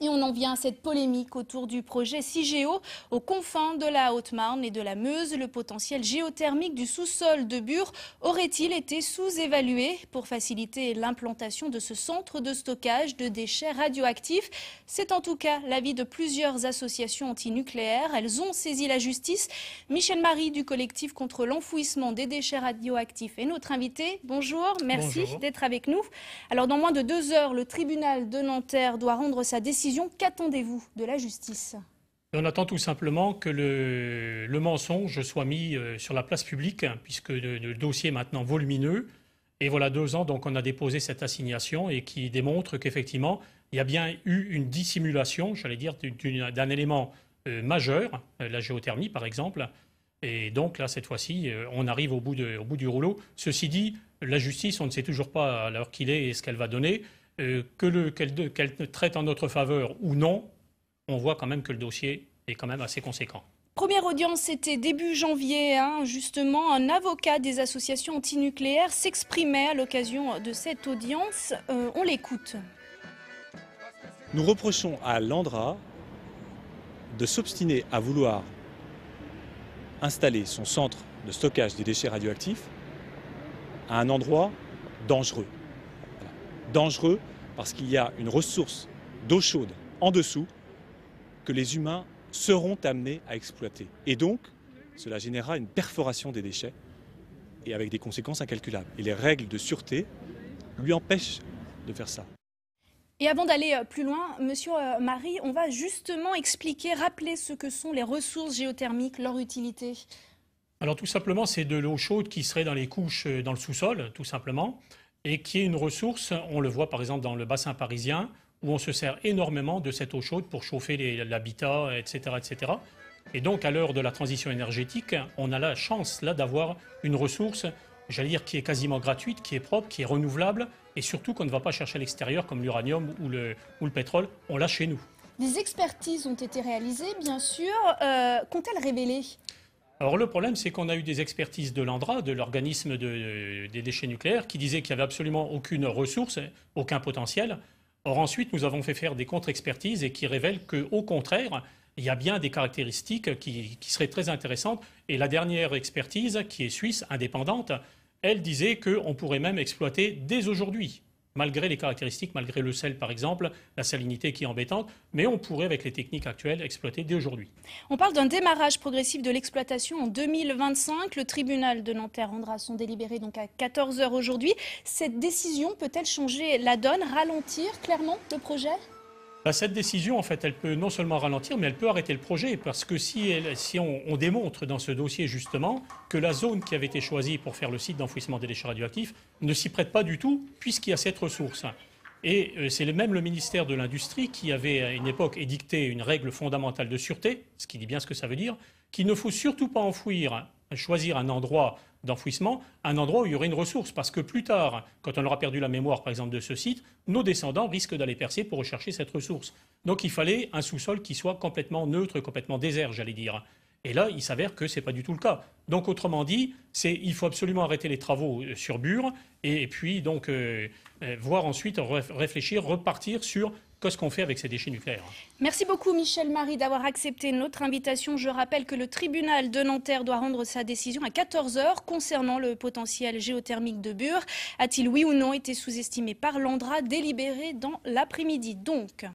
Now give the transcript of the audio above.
Et on en vient à cette polémique autour du projet Cigéo aux confins de la Haute-Marne et de la Meuse. Le potentiel géothermique du sous-sol de Bure aurait-il été sous-évalué pour faciliter l'implantation de ce centre de stockage de déchets radioactifs? C'est en tout cas l'avis de plusieurs associations antinucléaires. Elles ont saisi la justice. Michel Marie du collectif contre l'enfouissement des déchets radioactifs est notre invité. Bonjour, merci d'être avec nous. Alors dans moins de 2 heures, le tribunal de Nanterre doit rendre sa décision. Qu'attendez-vous de la justice? On attend tout simplement que le mensonge soit mis sur la place publique, puisque le dossier est maintenant volumineux. Et voilà 2 ans, donc on a déposé cette assignation et qui démontre qu'effectivement, il y a bien eu une dissimulation, j'allais dire, d'un élément majeur, la géothermie par exemple. Et donc là, cette fois-ci, on arrive au bout du rouleau. Ceci dit, la justice, on ne sait toujours pas à l'heure qu'il est et ce qu'elle va donner. Qu'elle traite en notre faveur ou non, on voit quand même que le dossier est quand même assez conséquent. Première audience, c'était début janvier. Justement, un avocat des associations antinucléaires s'exprimait à l'occasion de cette audience. On l'écoute. Nous reprochons à l'ANDRA de s'obstiner à vouloir installer son centre de stockage des déchets radioactifs à un endroit dangereux. Dangereux parce qu'il y a une ressource d'eau chaude en dessous que les humains seront amenés à exploiter. Et donc, cela générera une perforation des déchets et avec des conséquences incalculables. Et les règles de sûreté lui empêchent de faire ça. Et avant d'aller plus loin, Monsieur Marie, on va justement expliquer, rappeler ce que sont les ressources géothermiques, leur utilité. Alors tout simplement, c'est de l'eau chaude qui serait dans les couches, dans le sous-sol, tout simplement, et qui est une ressource, on le voit par exemple dans le bassin parisien, où on se sert énormément de cette eau chaude pour chauffer l'habitat, etc., etc. Et donc, à l'heure de la transition énergétique, on a la chance là d'avoir une ressource, j'allais dire, qui est quasiment gratuite, qui est propre, qui est renouvelable, et surtout qu'on ne va pas chercher à l'extérieur comme l'uranium ou le pétrole, on l'a chez nous. Des expertises ont été réalisées, bien sûr. Qu'ont-elles révélé ? Alors le problème, c'est qu'on a eu des expertises de l'ANDRA, de l'organisme des déchets nucléaires, qui disaient qu'il n'y avait absolument aucune ressource, aucun potentiel. Or ensuite, nous avons fait faire des contre-expertises et qui révèlent qu'au contraire, il y a bien des caractéristiques qui seraient très intéressantes. Et la dernière expertise, qui est suisse, indépendante, elle disait qu'on pourrait même exploiter dès aujourd'hui, malgré les caractéristiques, malgré le sel par exemple, la salinité qui est embêtante, mais on pourrait avec les techniques actuelles exploiter dès aujourd'hui. On parle d'un démarrage progressif de l'exploitation en 2025. Le tribunal de Nanterre rendra son délibéré donc à 14 h aujourd'hui. Cette décision peut-elle changer la donne, ralentir clairement le projet ? Cette décision, en fait, elle peut non seulement ralentir, mais elle peut arrêter le projet. Parce que si on démontre dans ce dossier, justement, que la zone qui avait été choisie pour faire le site d'enfouissement des déchets radioactifs ne s'y prête pas du tout, puisqu'il y a cette ressource. Et c'est même le ministère de l'Industrie qui avait, à une époque, édicté une règle fondamentale de sûreté, ce qui dit bien ce que ça veut dire, qu'il ne faut surtout pas choisir un endroit d'enfouissement, un endroit où il y aurait une ressource. Parce que plus tard, quand on aura perdu la mémoire, par exemple, de ce site, nos descendants risquent d'aller percer pour rechercher cette ressource. Donc il fallait un sous-sol qui soit complètement neutre, complètement désert, j'allais dire. Et là, il s'avère que ce n'est pas du tout le cas. Donc autrement dit, il faut absolument arrêter les travaux sur Bure et puis donc voir ensuite, réfléchir, repartir sur qu'est-ce qu'on fait avec ces déchets nucléaires. Merci beaucoup Michel Marie d'avoir accepté notre invitation. Je rappelle que le tribunal de Nanterre doit rendre sa décision à 14 h concernant le potentiel géothermique de Bure. A-t-il oui ou non été sous-estimé par l'ANDRA, délibéré dans l'après-midi donc?